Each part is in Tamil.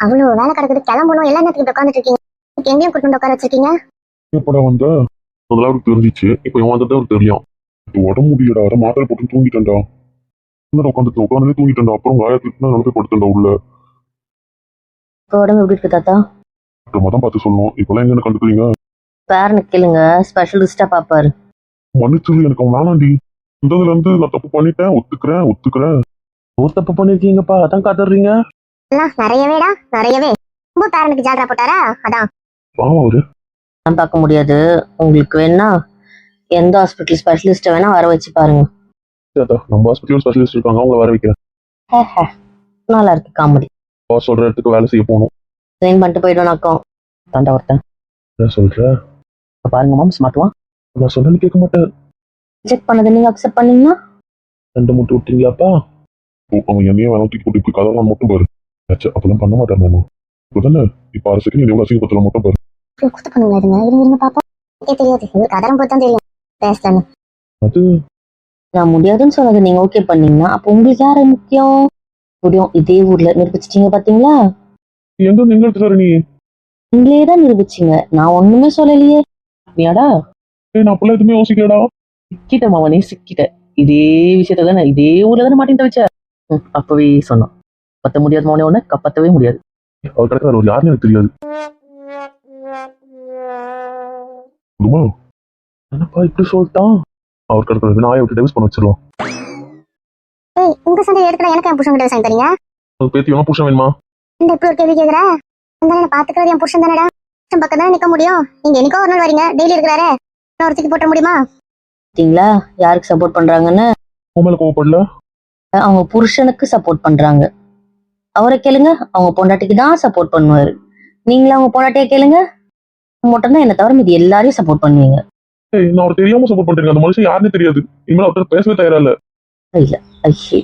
அவ்வளவு வேலை கிடக்குது, கிளம்பணும். எல்லா நேரத்துக்கு உட்காந்துட்டு இருக்கீங்க. எங்கேயும் கூட்டு வந்து உட்கார வச்சிருக்கீங்க. எப்படா வந்த? முதல்ல அவருக்கு தெரிஞ்சிச்சு, இப்ப இவன் வந்தது அவருக்கு தெரியும். இப்ப உடம்பு முடியடா, வர மாத்திரை போட்டு தூங்கிட்டேன்டா. உட்காந்து தூங்கிட்டேன்டா. அப்புறம் காயத்துக்கு நடந்து படுத்தேன்டா உள்ள. இப்போ உடம்பு எப்படி இருக்கு தாத்தா? அப்புறமா தான் பார்த்து சொல்லணும். இப்பெல்லாம் எங்க கண்டுக்கிறீங்க? பேரனுக்கு கேளுங்க, ஸ்பெஷலிஸ்டா பாப்பாரு. மன்னிச்சிரு, எனக்கு அவன் வேணாண்டி. இந்ததுல இருந்து நான் தப்பு பண்ணிட்டேன், ஒத்துக்கிறேன். ஒரு தப்பு பண்ணிருக்கீங்கப்பா, அதான் காத்துறீங்க. எல்லாம் நிறையவேடா, நிறையவே. ரொம்ப பேரனுக்கு ஜால்ரா போட்டாரா, அதான். பாவம் அவரு. நான் பார்க்க முடியாது. உங்களுக்கு வேணா எந்த ஹாஸ்பிட்டல் ஸ்பெஷலிஸ்ட வேணா வர வச்சு பாருங்க. தாத்தா, நம்ம ஹாஸ்பிட்டல் ஸ்பெஷலிஸ்ட் இருக்காங்க, அவங்கள வர வைக்கிறேன். நல்லா இருக்கு காமெடி. பாஸ் சொல்ற இடத்துக்கு வேலை செய்ய போகணும். ட்ரெயின் பண்ணிட்டு போயிடுவோம். தாண்டா ஒருத்தன் என்ன சொல்ற? பாருங்க மாம்ஸ் மாட்டுவான். நான் சொன்னாலும் கேட்க மாட்டேன். ரிஜெக்ட் பண்ணதை நீங்க அக்செப்ட் பண்ணீங்கன்னா ரெண்டு மூட்டை விட்டீங்களாப்பா? அவன் என்னையே வேணா தூக்கி போட்டு இப்படி கதெல்லாம் மட்டும் பாரு. அப்பெல்லாம் பண்ண மாட்டேன் மாமா. இப்பதானே இப்ப அரை செகண்ட் எவ்வளவு அசிங்கப்பத்துல மட்டும் பாரு. குத்து பண்ணுங்க, இருங்க பாப்பா. தெரியாது, உங்களுக்கு அதரம் போட்டு தான் தெரியும் பேசலான்னு. அது நான் முடியாதுன்னு சொன்னது நீங்க ஓகே பண்ணீங்கன்னா அப்போ உங்களுக்கு யாரு முக்கியம்? முடியும், இதே ஊர்ல நிரூபிச்சிட்டீங்க பாத்தீங்களா? எங்க எங்க எடுத்துட்டு நீ? நீங்களே தான் நிரூபிச்சீங்க, நான் ஒண்ணுமே சொல்லலையே. நீயாடா? நான் அப்பெல்லாம் எதுவுமே யோசிக்கலடா. சிக்கிட்ட மாவனே சிக்கிட்ட. இதே விஷயத்த தானே இதே ஊர்ல தானே மாட்டின்னு தவிச்ச. அப்பவே சொன்னான், பத்த முடியாது மோனே, ஒண்ணு கப்பத்தவே முடியாது. அவர் கிடக்கிற ஒரு யாருன்னு எனக்கு தெரியாது. என்னப்பா இப்படி சொல்லிட்டான்? அவர் கிடக்கிறது நாயை விட்டு டைவர்ஸ் பண்ண வச்சிருவோம். உங்க சண்டை எடுத்துல எனக்கு என் புருஷன் கிட்ட வாங்கி தரீங்க. பேத்தி வேணா புருஷன் வேணுமா? இந்த இப்படி ஒரு கேள்வி கேக்குற? பாத்துக்கிறது என் புருஷன் தானடா. பக்கம் தானே நிக்க முடியும். நீங்க என்னைக்கோ ஒரு நாள் வரீங்க, டெய்லி இருக்கிறாரு. ஒரு தூக்கி போட்ட முடியுமா? பாத்தீங்களா யாருக்கு சப்போர்ட் பண்றாங்கன்னு? உண்மையில கோவப்படல. அவங்க புருஷனுக்கு சப்போர்ட் பண்றாங்க. அவரை கேளுங்க, அவங்க பொண்டாட்டிக்கு தான் சப்போர்ட் பண்ணுவாரு. நீங்களும் அவங்க பொண்டாட்டிய கேளுங்க, மட்டும் தான் என்ன தவிர மீதி எல்லாரையும் சப்போர்ட் பண்ணுவீங்க. நான் அவர் தெரியாம சப்போர்ட் பண்றீங்க. அந்த மனுஷன் யாருன்னு தெரியாது. இனிமேல் அவர்கிட்ட பேசவே தயாரா இல்ல. இல்ல ஐயே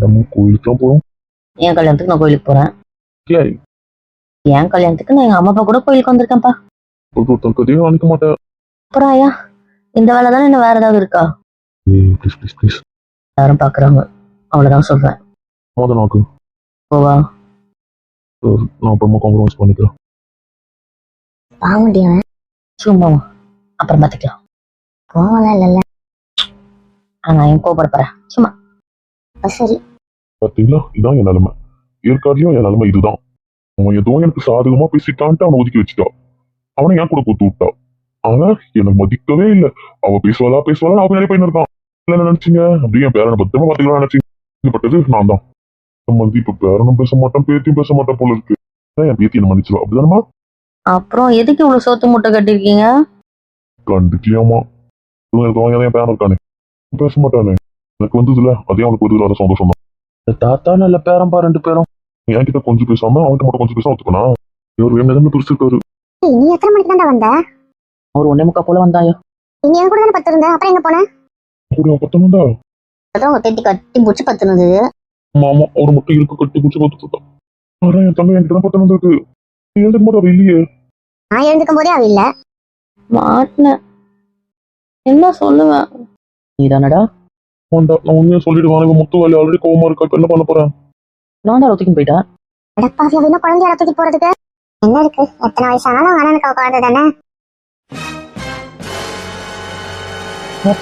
நம்ம கோயிலுக்குலாம் போறோம். என் கல்யாணத்துக்கு நான் கோயிலுக்கு போறேன். என் கல்யாணத்துக்கு நான் எங்க அம்மா அப்பா கூட கோயிலுக்கு வந்திருக்கேன்ப்பா. கதையும் அனுக்க மாட்டேன். அப்புறம் ஐயா இந்த வேலை தானே, என்ன வேற ஏதாவது இருக்கா? யாரும் பாக்குறாங்க, அவ்வளவுதான் சொல்றேன். போவா, நான் அப்புறமா காம்ப்ரமைஸ் பண்ணிக்கிறேன். சும்மா அப்புறம் பாத்துக்கலாம். கோவம்லாம் இல்ல. ஆனா என் கோபப்பட போறேன் சும்மா. சரி பாத்தீங்களா, இதான் என் நிலைமை. ஏற்காட்லயும் என் நிலைமை இதுதான். அவன் ஏதோ எனக்கு சாதகமா பேசிட்டான்ட்டு அவனை ஒதுக்கி வச்சுட்டா. அவனை என் கூட கொடுத்து விட்டா. ஆனா என்னை மதிக்கவே இல்லை. அவ பேசுவாளா அவன் நிறைய பையன் இருக்கான். என்ன நினைச்சீங்க? அப்படியே என் பேரனை பத்திரமா பாத்துக்கலாம் நினைச்சீங்க. பட்டது நான் தான். இப்ப பேரனும் பேச மாட்டான், பேத்தியும் பேச மாட்டான் போல இருக்கு. என் பேத்தி என்ன மன்னிச்சிடும், அப்படிதானமா? அப்புறம் எதுக்கு இவ்வளவு சோத்து முட்டை கட்டிருக்கீங்க? கண்டுக்கலையாமா? என் பேரன் இருக்கானே, பேச மாட்டானே. எனக்கு வந்ததுல அதே அவனுக்கு வருது, அதை சந்தோஷம் தான். தாத்தா நல்ல பேரன்பா ரெண்டு பேரும். என்கிட்ட கொஞ்சம் பேசாம அவன்கிட்ட மட்டும் கொஞ்சம் பேச ஒத்துக்கணா. இவர் வேணும் பிடிச்சிருக்காரு. நீ எத்தனை மணிக்கு தான் வந்த? ஒரு 1:45 போல வந்தாயா? நீ என் கூட தானே பத்திருந்த, அப்புறம் எங்க போன? பத்தணும்டா. அதான் உங்க பேத்தி கட்டி முடிச்சு பத்துனது. மாமா அவர் மட்டும் இருக்கு கட்டி முடிச்சு பார்த்துட்டான். என் தங்க என்கிட்ட தான் பத்தணும் இருக்கு. எழுதுக்கும் போது அவ இல்லையே. நான் எழுந்துக்கும் போதே அவ இல்ல. மாட்டின என்ன சொல்லுவேன்? நீதானடா? நான் உண்மையா சொல்லிடுவான். இவன் முத்து வேலை ஆல்ரெடி கோவமா இருக்கா. என்ன பண்ண போறேன்? நான் தான் ஒத்துக்கின்னு போயிட்டேன். அடப்பாவி, அவ இன்னும் குழந்தைய தூக்கி போறதுக்கு என்ன இருக்கு? எத்தனை வயசானாலும் அண்ணனுக்கு குழந்தை தானே.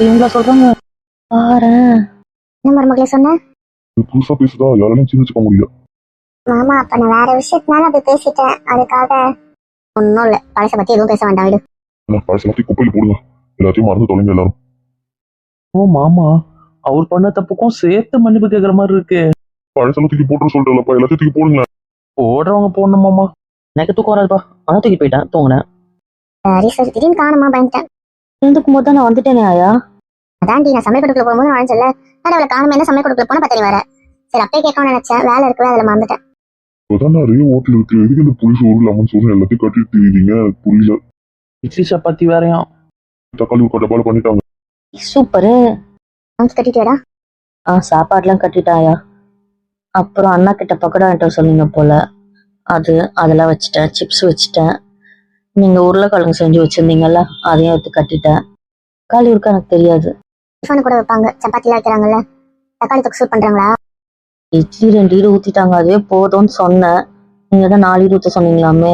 இவங்களா சொல்றாங்க பாரு. என்ன மருமகளே சொன்ன? புதுசா பேசுதா, யாராலையும் சிந்திச்சுக்க முடியல. மாமா, அப்ப நான் வேற விஷயத்தினால அப்படி பேசிட்டேன். அதுக்காக ஒன்னும் இல்ல. பழச பத்தி எதுவும் பேச வேண்டாம், விடு. பழசெல்லாத்தையும் குப்பையில போடுங்க. எல்லாத்தையும் மறந்து தொலைங்க எல்லாரும். ஓ மாமா, அவர் பண்ண தப்புக்கும் சேர்த்து மன்னிப்பு கேட்கற மாதிரி இருக்கு. பழசெல்லாம் தூக்கி போட்டு சொல்றேன்லப்பா, எல்லாத்தையும் தூக்கி போடுங்க. போடுறவங்க போடணும் மாமா. எனக்கு தூக்கம் வராதுப்பா, ஆனா தூக்கி போயிட்டேன், தூங்கினேன். சரி திடீர்னு காணுமா, பயந்துட்டேன். எழுந்துக்கும் போது தான் நான் வந்துட்டேனே ஆயா. அதான்டி, நான் சமையல் கொடுக்கல போகும்போது நுழைஞ்சல. அவளை காணுமா, என்ன சமையல் கொடுக்கல போன பத்தனி வர. சரி அப்பயே கேட்கணும்னு நினைச்சேன், வேலை இருக்கவே அதுல மறந்துட்டேன். நிறைய ஹோட்டல் இருக்கு, எதுக்கு இந்த புளி சோறு லெமன் சோறு எல்லாத்தையும் கட்டிட்டு தெரியுறீங்க? எனக்கு புரியல. இட்லி சப்பாத்தி வேறையும் தக்காளி ஒரு டப்பால பண்ணிட்டாங்க. சூப்பரு. கட்டிட்டியாடா? சாப்பாடுலாம் கட்டிட்டாயா? அப்புறம் அண்ணா கிட்ட பக்கடா என்கிட்ட சொன்னீங்க போல, அதெல்லாம் வச்சுட்டேன். சிப்ஸ் வச்சுட்டேன். நீங்க உருளைக்கிழங்கு செஞ்சு வச்சிருந்தீங்கல்ல, அதையும் எடுத்து கட்டிட்டேன். தக்காளி இருக்கா எனக்கு தெரியாது. டிஃபன் கூட வைப்பாங்க, சப்பாத்தி எல்லாம் வைக்கிறாங்கல்ல. தக்காளி தொக்கு சூப் பண்றாங்களா? இட்லி 2 ஊத்திட்டாங்க, அதுவே போதும்னு சொன்னேன். நீங்க தான் 4 ஊத்த சொன்னீங்களாமே.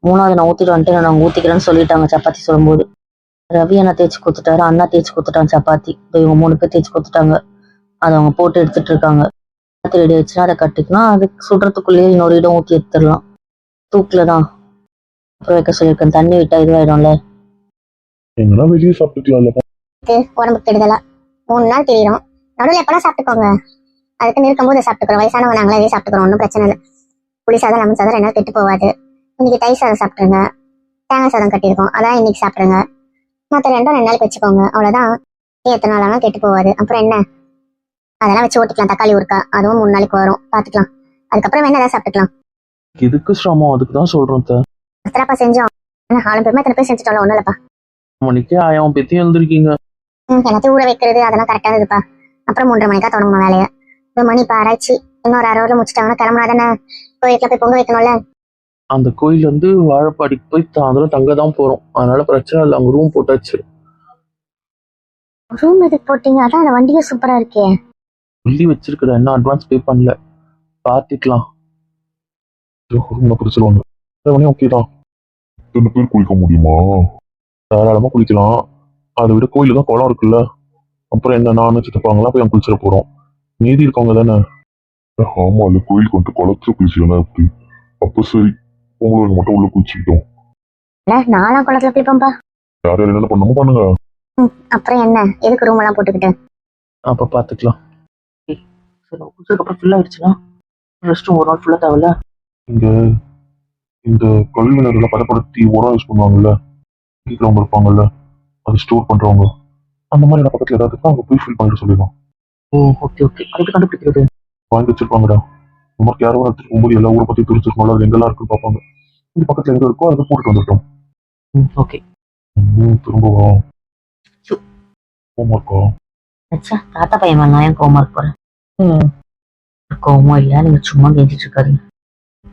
3வது நான் ஊத்திட்டு வந்துட்டு நான் ஊத்திக்கிறேன்னு சொல்லிட்டாங்க சப்பாத்தி சொல்லும்போது. ரவி அண்ணா தேய்ச்சி கொடுத்துட்டாரு, அண்ணா தேய்ச்சி கொடுத்துட்டாங்க சப்பாத்தி. இப்போ இவங்க 3 பேர் தேய்ச்சி கொடுத்துட்டாங்க. அதை அவங்க போட்டு எடுத்துட்டு இருக்காங்க. சப்பாத்தி ரெடி ஆயிடுச்சுன்னா அதை கட்டிக்கலாம். அது சுடுறதுக்குள்ளேயே இன்னொரு இடம் ஊற்றி எடுத்துடலாம். தூக்கில் தான் அப்புறம் வைக்க சொல்லியிருக்கேன். தண்ணி விட்டா இதுவாயிடும்ல. எங்கன்னா வெளியே சாப்பிட்டுக்கலாம்ல. உடம்புக்கு கெடுதலா 3 நாள் தெரியும். நடுவில் எப்பெல்லாம் சாப்பிட்டுக்கோங்க. அதுக்கு இருக்கும்போது சாப்பிட்டுக்கிறோம். வயசானவங்க நாங்களே இதே சாப்பிட்டுக்கிறோம், ஒன்றும் பிரச்சனை இல்லை. புளி சாதம் லெமன் சாதம் 2 நாள் கெட்டு போகாது. இன்னைக்கு தயிர் சாதம் சாப்பிட்ருங்க. தேங்காய் சாதம் கட்டியிருக்கோம், அதான் இன்னைக்கு சாப்பிடுங்க. மற்ற 2 நாளைக்கு வச்சுக்கோங்க, அவ்வளோதான். எத்தனை நாள் ஆனாலும் கெட்டு போகாது. அப்புறம் என்ன, அதெல்லாம் வச்சு ஓட்டிக்கலாம். தக்காளி ஊறுக்கா அதுவும் 3 நாளைக்கு வரும், பார்த்துக்கலாம். அதுக்கப்புறம் வேணா ஏதாவது சாப்பிட்டுக்கலாம். எதுக்கு சிரமம்? அதுக்கு தான் சொல்றேன். அத்தனைப்பா செஞ்சோம். ஆனால் ஆளும் பெருமை எத்தனை பேர் செஞ்சுட்டோம்ல, ஒன்றும் இல்லைப்பா. மணிக்கே ஆயிரம் பேத்தையும் எழுந்திருக்கீங்க. எல்லாத்தையும் ஊற வைக்கிறது அதெல்லாம் கரெக்டாக இருதுப்பா. அப்புறம் 3:30 மணிக்கா தொடங்கணும் வேலையை. ஒரு மணி இப்போ ஆராய்ச்சி இன்னொரு 1/2 ஹவரில் முடிச்சிட்டாங்கன்னா கிளம்புனா தானே கோயிலுக்குள்ள போய் பொங்க வைக்கணும்ல. அந்த கோயில் வந்து வாழைப்பாடிக்கு போய் சாயந்தரம் தங்க தான் போறோம். அதனால பிரச்சனை இல்லை, அங்க ரூம் போட்டாச்சு. ரூம் எதுக்கு போட்டீங்க? அதான் அந்த வண்டியும் சூப்பரா இருக்கே. சொல்லி வச்சிருக்கிறேன், என்ன அட்வான்ஸ் பே பண்ணல, பார்த்துக்கலாம். ரூம்ல பிடிச்சிருவாங்க. ஓகே தான். இத்தனை பேர் குளிக்க முடியுமா? தாராளமா குளிக்கலாம். அதை விட கோயில தான் குளம் இருக்குல்ல. அப்புறம் என்ன, நானும் சித்தப்பாங்களாம் போய் அங்க குளிச்சிட போறோம். மீதி இருக்கவங்க தானே. ஆமா, இல்ல கோயிலுக்கு வந்துட்டு குளத்துல குளிச்சுக்கணும் எப்படி? அப்ப சரி, உங்களுக்கு மட்டும் உள்ள குளிச்சுக்கிட்டோம். நாலாம் குளத்துல குளிப்போம்பா. யார் யார் என்னென்ன பண்ணணுமோ பண்ணுங்க. அப்புறம் என்ன, எதுக்கு ரூம் எல்லாம் போட்டுக்கிட்டு? அப்ப பார்த்துக்கலாம். சரி, குளிச்சதுக்கப்புறம் ஃபுல் ஆயிடுச்சுன்னா ரெஸ்ட் ரூம் ஒரு நாள் ஃபுல்லாக தேவையில்ல. இங்க இந்த கழிவுநீர்லாம் பதப்படுத்தி உரம் யூஸ் பண்ணுவாங்கல்ல, வீட்டில் இருப்பாங்கல்ல, அது ஸ்டோர் பண்றவங்க, அந்த மாதிரி இடம் பக்கத்துல ஏதாவது அங்க போய் ஃபில் பண்ணிட்டு சொல்லிடலாம். ஓ ஓகே ஓகே. அதுக்கு கண்டுபிடிக்கிறது வாங்கி வச்சிருப்பாங்கடா. நமக்கு யாரும் எடுத்துட்டு போகும்போது எல்லா ஊரை பத்தி தெரிஞ்சிருக்கோம்ல, அது எங்கெல்லாம் இருக்குன்னு பார்ப்பாங்க. இந்த பக்கத்துல எங்க இருக்கோ அதை போட்டுட்டு வந்துட்டோம். ஓகே. திரும்ப வரோம். ஹோம்ஒர்க்கா? அச்சா, தாத்தா பையன் மேல நான் ஏன் கோவமா இருக்க போறேன்? கோவமா இல்லையா? நீங்க சும்மா கெஞ்சிட்டு இருக்காதீங்க.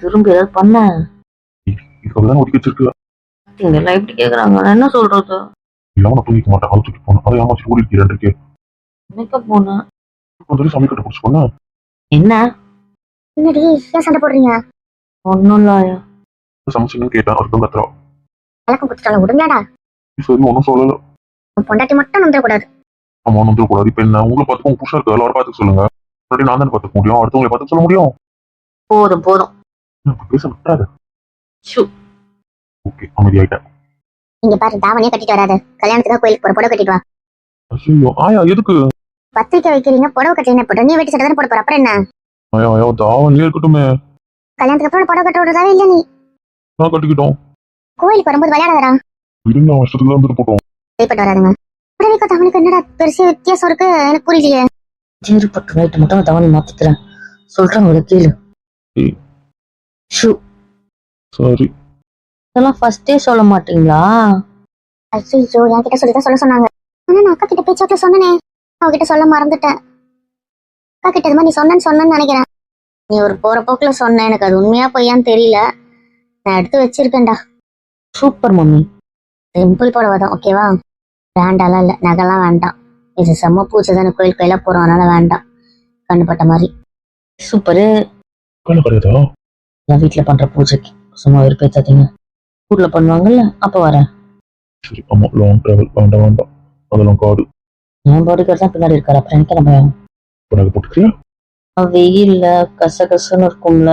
திரும்ப ஏதாவது பண்ண இதுக்காக தான் ஒதுக்கி வச்சிருக்கல. எல்லாம் எப்படி கேக்குறாங்க, நான் என்ன சொல்றது? இல்லாம நான் தூங்கிக்க மாட்டேன். அதை தூக்கி போனேன். அதை ஏமாச்சு ஓடி இருக்கேன். நினைக்க போனேன். கொஞ்சம் சமைக்கிட்ட பிடிச்சி போன. என்ன என்னடி ஏன் சண்டை போடுறீங்க? ஒன்னும் இல்லையா? சமைச்சுன்னு கேட்டேன். அதுதான் கத்துறா. வழக்கம் கொடுத்துட்டாங்க, விடுங்கடா. சரி, ஒன்றும் சொல்லல. பொண்டாட்டி மட்டும் நம்பிடக்கூடாது. ஆமா, வந்துட கூடாது. இப்ப என்ன, உங்களை பார்த்துக்க உங்க புருஷன் இருக்கு, எல்லாரும் பார்த்துக்க சொல்லுங்க. முன்னாடி நான் தானே பார்த்துக்க முடியும், அடுத்தவங்களை பார்த்துக்க சொல்ல முடியும். போதும் போதும். பேச விட்டாது. ஷூ. ஓகே, அமைதியாயிட்டேன். இங்க பாரு, தாவணியே கட்டிட்டு வராது. கல்யாணத்துக்கு கோயிலுக்கு போற புடவை கட்டிட்டு வா. ஐயோ, ஆயா எதுக்கு? பத்திரிக்கை வைக்கிறீங்க, புடவை கட்டுறீங்க, போட்டு நீ வெட்டி சட்டை தானே போட போற, அப்புறம் என்ன? ஆயா ஆயா, தாவணியே இருக்கட்டுமே. கல்யாணத்துக்கு அப்புறம் புடவை கட்ட விடுறதாவே இல்ல நீ. நான் கட்டிக்கிட்டோம். கோயிலுக்கு வரும்போது விளையாடாதடா. இருங்க, வருஷத்துக்கு தான் வந்துட்டு போட்டோம். கைப்பட்டு வராதுங்க. புடவைக்கு தாவணிக்கு என்னடா பெருசா வித்தியாசம் இருக்கு, எனக்கு புரியலையே. சரி, பட்டு நைட்டு மட்டும் நான் தவணை மாத்திக்கிறேன். சொல்றேன் கேளு. ஏய். ஷூ. சரி. இதெல்லாம் ஃபர்ஸ்டே சொல்ல மாட்டீங்களா? ஐயோ, என்கிட்ட சொல்லிதான் சொல்ல சொன்னாங்க. ஆனா நான் அக்கா கிட்ட பேச்சாக்கில் சொன்னனே, அவகிட்ட சொல்ல மறந்துட்டேன். அக்கா கிட்ட இது மாதிரி நீ சொன்னேன்னு நினைக்கிறேன். நீ ஒரு போற போக்குல சொன்ன, எனக்கு அது உண்மையா பொய்யான்னு தெரியல. நான் எடுத்து வச்சிருக்கேன்டா. Super mummy. சிம்பிள் புடவைதான், ஓகேவா? வேண்டாலாம் இல்ல, நகைலாம் வேண்டாம். இது செம்ம பூச்சி தானே, கோயில் கோயிலா போறோம், அதனால வேண்டாம். கண்ணுப்பட்ட மாதிரி. சூப்பரு. கிடையாதா? நான் வீட்டுல பண்ற பூஜைக்கு சும்மா விருப்பத்தாதீங்க. ஊர்ல பண்ணுவாங்கல்ல, அப்ப வரேன். சரி, ஆமா, லாங் டிராவல் வேண்டாம் வேண்டாம். அதெல்லாம் காடு. என் பாடிக்கார் தான் பின்னாடி இருக்காரு, அப்புறம் எனக்கு என்ன பயம்? நகை போட்டுக்கிறியா? வெயில்ல கசகசன்னு இருக்கும்ல,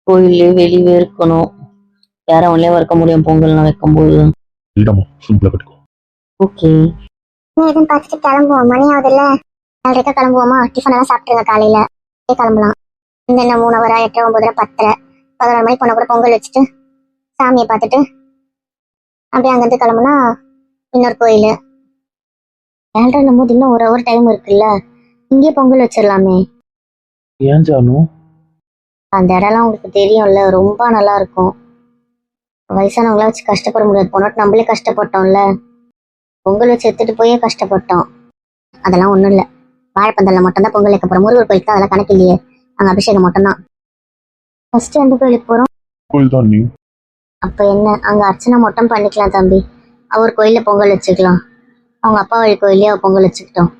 கோயிலே வெளியே இருக்கணும். யாரும் உள்ளே இருக்க முடியும் பொங்கல்லாம் வைக்கும்போது. இல்லம்மா, சிம்பிளா கட்டிக்கோ. ஓகே. எதுவும் பார்த்துட்டு கிளம்புவோம், மணி ஆகுதுல்ல. 4:30 கிளம்புவோமா? டிஃபன் எல்லாம் சாப்பிட்டுருங்க, காலையில கிளம்பலாம். இந்த 3 hour 8, 9, 10, 11 மணிக்கு போன கூட பொங்கல் வச்சுட்டு சாமியை பார்த்துட்டு அப்படியே அங்கிருந்து கிளம்புனா இன்னொரு கோயில். 7:30 போது இன்னும் 1 hour டைம் இருக்குல்ல, இங்கேயே பொங்கல் வச்சிடலாமே. ஏன் ஜானு? அந்த இடம்லாம் உங்களுக்கு தெரியும்ல, ரொம்ப நல்லா இருக்கும். வயசானவங்களா வச்சு கஷ்டப்பட முடியாது, போனோட்டு நம்மளே கஷ்டப்பட்டோம்ல. பொங்கல் வச்சு எடுத்துட்டு போயே கஷ்டப்பட்டோம். அதெல்லாம் ஒண்ணும் இல்லை, வாழைப்பந்தல்ல மட்டும்தான் பொங்கல் வைக்க போறோம். முருகர் கோயிலுக்கு அதெல்லாம் கணக்கு இல்லையே, அங்க அபிஷேகம் மட்டும்தான். ஃபர்ஸ்ட் எந்த கோயிலுக்கு போறோம்? கோயில் தான் நீ. அப்ப என்ன, அங்க அர்ச்சனை மட்டும் பண்ணிக்கலாம் தம்பி. அவர் கோயில்ல பொங்கல் வச்சுக்கலாம், அவங்க அப்பா வழி கோயிலே அவ பொங்கல் வச்சுக்கிட்டோம்.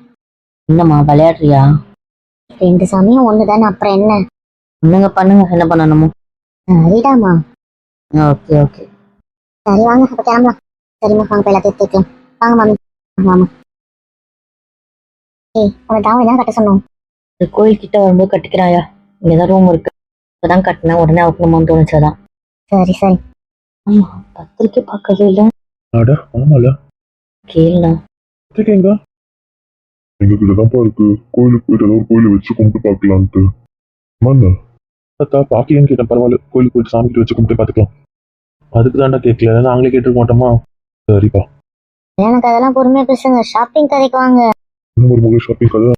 என்னம்மா விளையாடுறியா? ரெண்டு சாமியும் ஒண்ணுதானே, அப்புறம் என்ன? பண்ணுங்க பண்ணுங்க, என்ன பண்ணணுமோ. சரிடாமா. Okay okay. சரி வாங்க அப்ப கிளம்பலாம். சரிம்மா வாங்க போய் எல்லாத்தையும் தேக்கலாம். வாங்க மாமி. மாமா ஏய் உனக்கு தாவணி தான் கட்ட சொன்னோம். இந்த கோயில் கிட்ட வரும்போது கட்டிக்கிறாயா, இங்கதான் ரூம் இருக்கு. இப்பதான் கட்டினேன், உடனே அவுக்கணுமோன்னு தோணுச்சாதான். சரி சரி. ஆமா, பத்திரிக்கை பார்க்கவே இல்லை. அட ஆமால, கேளுண்ணா. எங்க எங்க கிட்டதான்ப்பா இருக்கு. கோயிலுக்கு போயிட்டு ஏதோ ஒரு கோயிலை வச்சு கும்பிட்டு பார்க்கலான்ட்டு. ஆமாங்க அக்கா பாக்கியன்னு கேட்டேன், பரவாயில்ல, கோயிலுக்கு போயிட்டு சாமி கிட்ட வச்சு கும்பிட்டு பார்த்துக்கலாம். அதுக்கு தாண்டா கேட்கல, நாங்களே கேட்டுருக்க மாட்டோமா. சரிப்பா. எனக்கு அதெல்லாம் பொறுமையா பேசுங்க. ஷாப்பிங் கதைக்கு வாங்க. இன்னும் ஒரு முறை ஷாப்பிங் கதை.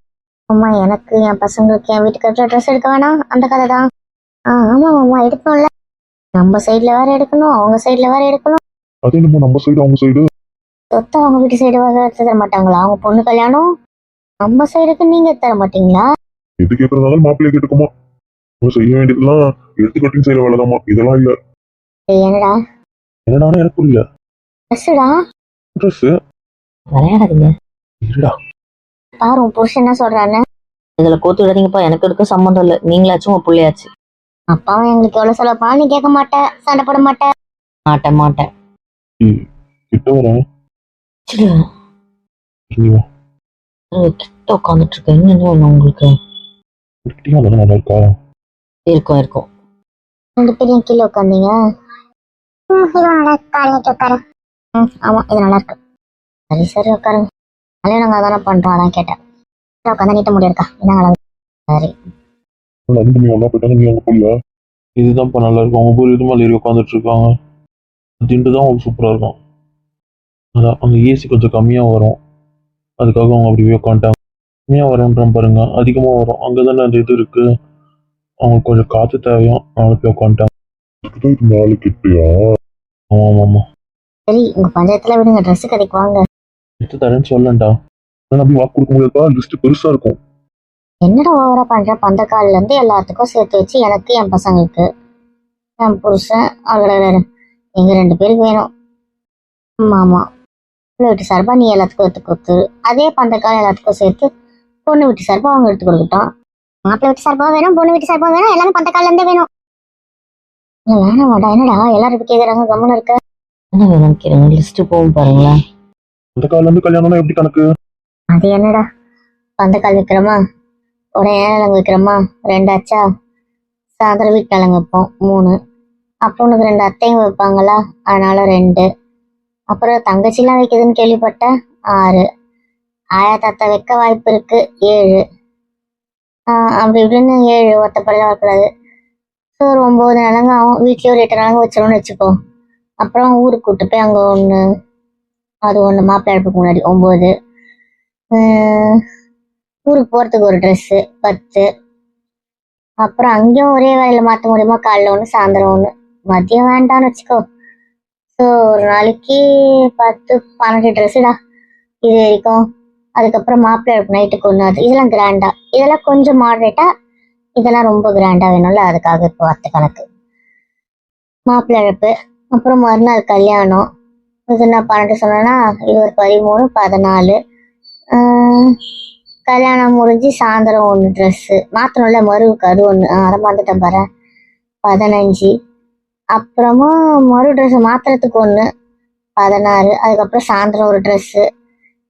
அம்மா எனக்கு என் பசங்களுக்கு என் வீட்டுக்கு ட்ரெஸ் எடுக்க வேணாம், அந்த கதை தான். ஆமா மாமா எடுக்கணும்ல. நம்ம சைட்ல வேற எடுக்கணும், அவங்க சைட்ல வேற எடுக்கணும். அது என்னமோ நம்ம சைடு அவங்க சைடு. சொத்தை அவங்க வீட்டு சைடு வேற தர மாட்டாங்களா? அவங்க பொண்ணு கல்யாணம் நம்ம சைடுக்கு நீங்க தர மாட்டீங்களா? எது கேட்கறதுனால மாப்பிள்ளைய கேட்டுக்குமா. நம்ம செய்ய வேண்டியதெல்லாம் எடுத்துக்கட்டின்னு செய்யற வேலைதாம்மா, இதெல்லாம் இல்ல. ஏய், என்னடா என்னடா எனக்கு புரியல. ட்ரெஸ்ஸுடா. ட்ரெஸ் விளையாடாதீங்க. இருடா. பாரு உன் புருஷன் என்ன சொல்றான்னு. இதுல கோத்து விடாதீங்கப்பா, எனக்கு இருக்க சம்மந்தம் இல்லை. நீங்களாச்சும் உங்க பிள்ளையாச்சு. அப்பாவும் எங்களுக்கு எவ்வளவு செலவு பண்ணா நீ கேட்க மாட்டேன், சண்டை போட மாட்டேன். மாட்டேன் மாட்டேன். கிட்ட வரேன். சரி, நீ வா. கிட்ட உட்காந்துட்டு இருக்கேன். என்னென்ன வேணும் உங்களுக்கு? கிட்டயும் அதெல்லாம் நல்லா இருக்கா? இருக்கும் இருக்கும். ரெண்டு பேரும் கீழே உட்காந்தீங்க. இது நல்லா இருக்கா? உட்காரு. ஆமா இது நல்லா இருக்கு. சரி சரி உட்காருங்க. அதே நாங்க அதானே பண்றோம், அதான் கேட்டேன். உட்காந்தா நீட்ட முடியிருக்கா? என்ன நல்லா இருக்கு. சரி நீ ஒன்னா போயிட்டாங்க, நீ அங்க போலியா? இதுதான்ப்பா நல்லா இருக்கும். அவங்க போய் இதுமாதிரி ஏறி உட்காந்துட்டு இருக்காங்க. திண்டு தான் அவங்க சூப்பரா இருக்கும். அதான் அங்க ஏசி கொஞ்சம் கம்மியா வரும், அதுக்காக அவங்க அப்படி போய் உட்காந்துட்டாங்க. கம்மியா வரும்ன்றான் பாருங்க, அதிகமா வரும். அங்கதானே அந்த இது இருக்கு, அவங்களுக்கு கொஞ்சம் காத்து தேவையும், அவங்க போய் உட்காந்துட்டாங்க. இதுக்குதான் இது நாலு கிட்டயா? ஆமா ஆமா ஆமா. சரி உங்க பஞ்சாயத்துல விடுங்க, ட்ரெஸ் கடைக்கு வாங்க. எடுத்து தரேன்னு சொல்லண்டா. நான் அப்படி வாக்கு கொடுக்க முடியாதுப்பா, லிஸ்ட் பெருசா இருக்கும். என்னடா ஓவரா பண்ற? பந்த கால்ல இருந்து எல்லாத்துக்கும் சேர்த்து வச்சு எனக்கு என் பசங்களுக்கு என் புருஷன் அவங்களோட எங்க ரெண்டு பேருக்கு வேணும். ஆமா ஆமா. பொண்ணு வீட்டு சார்பா நீ எல்லாத்துக்கும் எடுத்து கொடுத்துரு. அதே பந்தக்கால் எல்லாத்துக்கும் சேர்த்து பொண்ணு வீட்டு சார்பா அவங்க எடுத்து கொடுக்கட்டும். மாப்பிள்ளை வீட்டு சார்பா வேணும், பொண்ணு வீட்டு சார்பா வேணும், எல்லாமே பந்தக்கால்ல இருந்தே வேணும். வேணாம் வாடா. என்னடா எல்லாரும் இப்ப கேக்குறாங்க, கம்முன்னு இருக்க. என்ன வேணும் கேளுங்க, லிஸ்ட் போகும் பாருங்களேன். அந்த காலில இருந்து கல்யாணம்னா எப்படி கணக்கு? அது என்னடா, பந்தக்கால் வைக்கிறோமா, உடைய நலங்கு வைக்கிறோமா, ரெண்டாச்சா, சாயந்தரம் வீட்டு நலங்கு வைப்போம் 3, அப்புறம் உனக்கு 2 அத்தைங்க வைப்பாங்களா, அதனால 2, அப்புறம் தங்கச்சிலாம் வைக்குதுன்னு கேள்விப்பட்டேன் 6, ஆயா தாத்தா வைக்க வாய்ப்பு இருக்கு 7, அப்படி இப்படின்னு 7 ஒத்தப்படையில வரக்கூடாது. ஸோ ஒரு 9 நலங்கு ஆகும். வீட்லயே ஒரு 8 நலங்கு வச்சிடணும்னு வச்சுக்கோ. அப்புறம் ஊருக்கு கூட்டு போய் அங்கே ஒன்று, அது ஒன்று மாப்பிள்ளை அடுப்புக்கு முன்னாடி 9, ஊருக்கு போகிறதுக்கு ஒரு ட்ரெஸ்ஸு 10, அப்புறம் அங்கேயும் ஒரே வேலையில் மாற்ற முடியுமா, காலைல ஒன்று சாயந்தரம் ஒன்று, மதியம் வேண்டாம்னு வச்சுக்கோ. ஸோ ஒரு நாளைக்கு 10 12 ட்ரெஸ்ஸுடா இது வரைக்கும். அதுக்கப்புறம் மாப்பிள்ளை அடுப்பு நைட்டுக்கு ஒன்று, அது இதெல்லாம் கிராண்டா, இதெல்லாம் கொஞ்சம் மாடரேட்டா, இதெல்லாம் ரொம்ப கிராண்டா வேணும்ல, அதுக்காக இப்போ 10 கணக்கு மாப்பிள்ளை அடுப்பு. அப்புறம் மறுநாள் கல்யாணம், இது நான் 12 சொன்னேன்னா இது ஒரு 13 14, கல்யாணம் முடிஞ்சு சாயந்தரம் ஒன்று ட்ரெஸ்ஸு மாற்றணும்ல, மருவுக்கு அது ஒன்று, அதை மறந்துட்டேன் பாரு 15, அப்புறமா மறு ட்ரெஸ்ஸு மாற்றுறதுக்கு ஒன்று 16, அதுக்கப்புறம் சாயந்தரம் ஒரு ட்ரெஸ்ஸு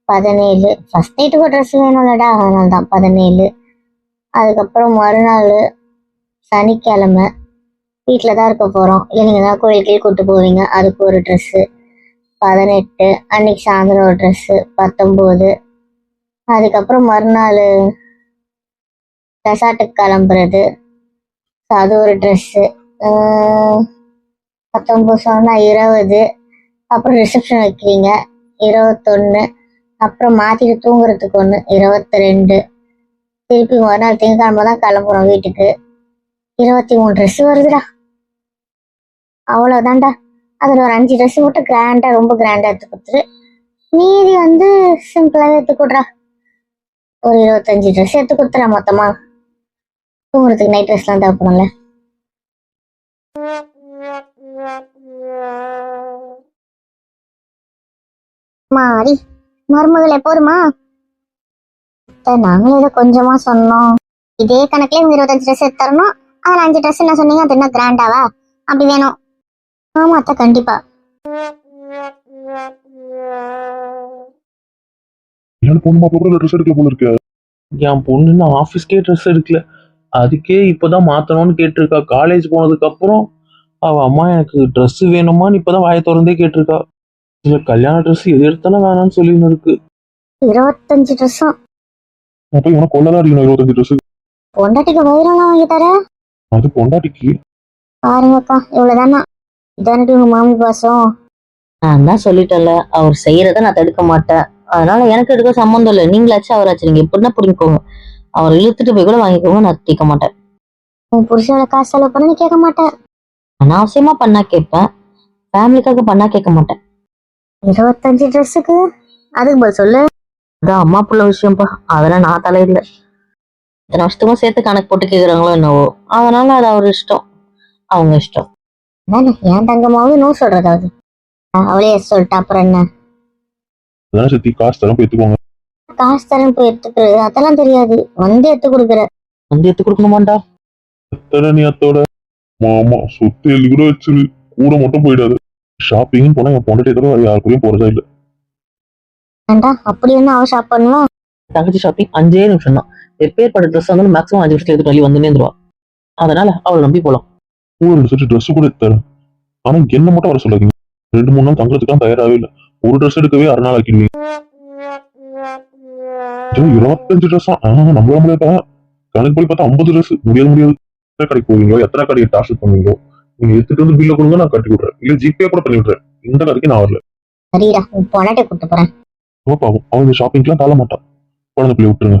17, ஃபஸ்ட் நைட்டுக்கு ஒரு ட்ரெஸ்ஸு வேணும்லடா, அதனால தான் 17. அதுக்கப்புறம் மறுநாள் சனிக்கிழமை வீட்டில் தான் இருக்க போகிறோம், இல்லை நீங்கள் தான் கோயிலுக்கே கூப்பிட்டு போவீங்க, அதுக்கு ஒரு ட்ரெஸ்ஸு 18, அன்னைக்கு சாயந்தரம் ஒரு ட்ரெஸ்ஸு 19. அதுக்கப்புறம் மறுநாள் ரெசார்ட்டுக்கு கிளம்புறது, அது ஒரு ட்ரெஸ்ஸு 19 சொன்னால் 20, அப்புறம் ரிசப்ஷன் வைக்கிறீங்க 21, அப்புறம் மாற்றிட்டு தூங்குறதுக்கு ஒன்று 22, திருப்பி மறுநாள் திங்கக்கிழமை தான் கிளம்புறோம் வீட்டுக்கு, 23 ட்ரெஸ்ஸு வருதுடா. அவ்வளோதான்டா. அதில் ஒரு 5 ட்ரெஸ்ஸு மட்டும் கிராண்டாக, ரொம்ப கிராண்டாக எடுத்து கொடுத்துரு, மீதி வந்து சிம்பிளாகவே எடுத்து கொடுறா. ஒரு 25 ட்ரெஸ் எடுத்து கொடுத்துறா மொத்தமாக. தூங்குறதுக்கு நைட் ட்ரெஸ்லாம் தேவைப்படும்ல. மாறி மருமகள் எப்போதுமா நாங்களும் இதை கொஞ்சமா சொன்னோம், இதே கணக்குல இவங்க 25 ட்ரெஸ் எடுத்து தரணும். அதுல 5 ட்ரெஸ் என்ன சொன்னீங்க, அது என்ன கிராண்டாவா? அப்படி வேணும். ஆமா அத்தை, கண்டிப்பா. என் பொண்ணு மாப்பிள்ள கூட ட்ரெஸ் எடுக்கல போல இருக்கு. என் பொண்ணுன்னு ஆஃபீஸ்க்கே ட்ரெஸ் எடுக்கல, அதுக்கே இப்போதான் மாத்தணும்னு கேட்டிருக்கா. காலேஜ் போனதுக்கு அப்புறம் அவ அம்மா எனக்கு ட்ரெஸ் வேணுமான்னு இப்பதான் வாயை திறந்தே கேட்டிருக்கா. இல்ல கல்யாண ட்ரெஸ் எது எடுத்தாலும் வேணாம்னு சொல்லின்னு இருக்கு. 25 ட்ரெஸ்ஸும் அப்ப இவனை கொள்ளதான் அடிக்கணும் 25 ட்ரெஸ். பொண்டாட்டிக்கு வயிறெல்லாம் வாங்கி தர. அது பொண்டாட்டிக்கு. பாருங்கக்கா, இவ்வளவுதானா? இதானட்டு உங்க மாமி பாசம். நான் தான் சொல்லிட்டேன்ல, அவர் செய்யறத நான் தடுக்க மாட்டேன். அதனால எனக்கு எடுக்க சம்மந்தம் இல்லை. நீங்களாச்சும் அவராச்சு, நீங்க எப்படின்னா பிடிக்கோங்க. அவர் இழுத்துட்டு போய் கூட வாங்கிக்கோங்க, நான் கேட்க மாட்டேன். உன் புருஷனோட காசு செலவு பண்ண நீ கேட்க மாட்டேன். அனாவசியமா பண்ணா கேட்பேன், ஃபேமிலிக்காக பண்ணா கேட்க மாட்டேன். 25 ட்ரெஸ்ஸுக்கு அதுக்கு பதில் சொல்லு. அதான் அம்மா புள்ள விஷயம்ப்பா, அதெல்லாம் நான் தலையிடல. இத்தனை வருஷத்துக்கும் சேர்த்து கணக்கு போட்டு கேக்குறாங்களோ என்னவோ, அதனால அது அவர் இஷ்டம், அவங்க இஷ்டம். அதானே என் தங்கமாவது நோ சொல்றதாவது. அவளே சொல்லிட்டா அப்புறம் என்ன? அதான் சத்தி காசு தரம் எடுத்துக்கோங்க. காசு தரேன் போய் எடுத்துக்கிறது அதெல்லாம் தெரியாது, வந்து எடுத்து கொடுக்குற. வந்து எடுத்து கொடுக்கணுமாண்டா? எத்தனை நீ அத்தோட மாமா சொத்து எழுதி கூட வச்சிரு, கூட மட்டும் போயிடாது. ஷாப்பிங் போனா என் பொண்டாட்டி தவிர வேற யாருக்குள்ளயும் போறதா இல்ல. ஏண்டா அப்படி என்ன அவ ஷாப் பண்ணுவா? தங்கச்சி ஷாப்பிங் 5 நிமிஷம் தான். ரிப்பேர் பண்ண ட்ரெஸ் வந்து மேக்ஸிமம் 5 நிமிஷத்துல எடுத்து வழி வந்து நேர்ந்துருவா. அதனால அவளை நம்பி போலாம். ஒரு செட் ட்ரெஸ் கூட எடுத்து தரேன். ஆனா என்ன மட்டும் வர சொல்லாதீங்க. 2-3 நாள் தங்குறதுக்குலாம் தயாராகவே இல்லை. ஒரு ட்ரெஸ் எடுக்கவே 6 நாள் ஆக்கிடுவீங்க. 25 ட்ரெஸ்ஸா? நம்மள முடியாதா? கணக்கு போய் பார்த்தா 50 ட்ரெஸ். முடியாது. எத்தனை கடைக்கு போவீங்களோ, எத்தனை கடையை டார்ச்சர் பண்ணுவீங்களோ, நீங்க எடுத்துட்டு வந்து பில்ல கொடுங்க, நான் கட்டி விடுறேன். இல்ல ஜிபே கூட பண்ணி விடுறேன். இந்த கடைக்கு நான் வரல. சரிடா, உன் பொண்டாட்டி கூட்டு போறேன். பாவம், அவன் இந்த ஷாப்பிங்லாம் தாழ மாட்டான். குழந்தை பிள்ளை விட்டுருங்க.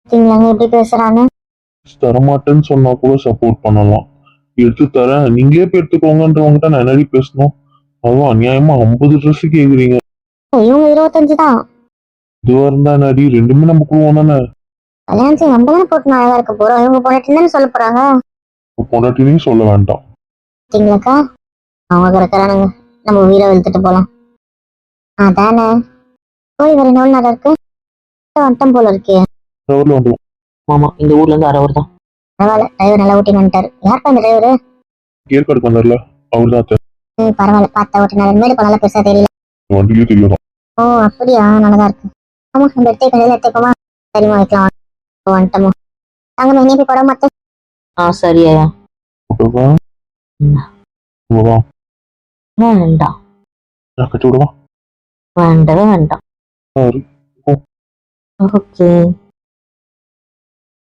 பாத்தீங்களாங்க எப்படி பேசுறான்னு? தரமாட்டேன்னு சொன்னா கூட சப்போர்ட் பண்ணலாம். எடுத்து தரேன், நீங்களே போய் எடுத்துக்கோங்கன்றவங்ககிட்ட நான் என்னடி பேசணும்? அதுவும் அநியாயமா 50 ட்ரெஸ் கேக்குறீங்க. இவங்க 25 தான். இதுவா இருந்தா என்னடி, ரெண்டுமே நம்ம குழுவோம் தானே. கல்யாணம் செய்ய நம்ம தானே போட்டு அழகா இருக்க போறோம். இவங்க பொண்டாட்டி தானே சொல்ல போறாங்க. பொண்டாட்டினையும் சொல்ல வேண்டாம். பாத்தீங்களாக்கா, அவங்க கிடக்குறானுங்க. நம்ம வீரை வெளுத்துட்டு போலாம். அதானே போய் வேற என்ன நல்லா இருக்கு. வந்துட்டம் போல இருக்கே. டவர்ல வந்துடும். மாமா இந்த ஊர்ல இருந்து அரவர் தான். பரவாயில்ல, டிரைவர் நல்லா ஓட்டி வந்துட்டாரு. யாருப்பா இந்த டிரைவரு? ஏற்காடுக்கு வந்தார்ல, அவர் தான். பரவாயில்ல, பார்த்தா ஓட்டினாரு. மேடு நல்லா பெருசா தெரியல. வண்டியிலே தெரியும். ஓ அப்படியா, நல்லதா இருக்கு. ஆமா, இந்த இடத்தை கடையில எடுத்துக்கோமா? சரிமா, வைக்கலாம். வந்துட்டோமோ நாங்க மெனி போய் போட மாட்டேன். சரியா? ஓகேவா? வேண்டாம். நான் கட்டி விடவா? வேண்டவே வேண்டாம். சரி. ஓகே.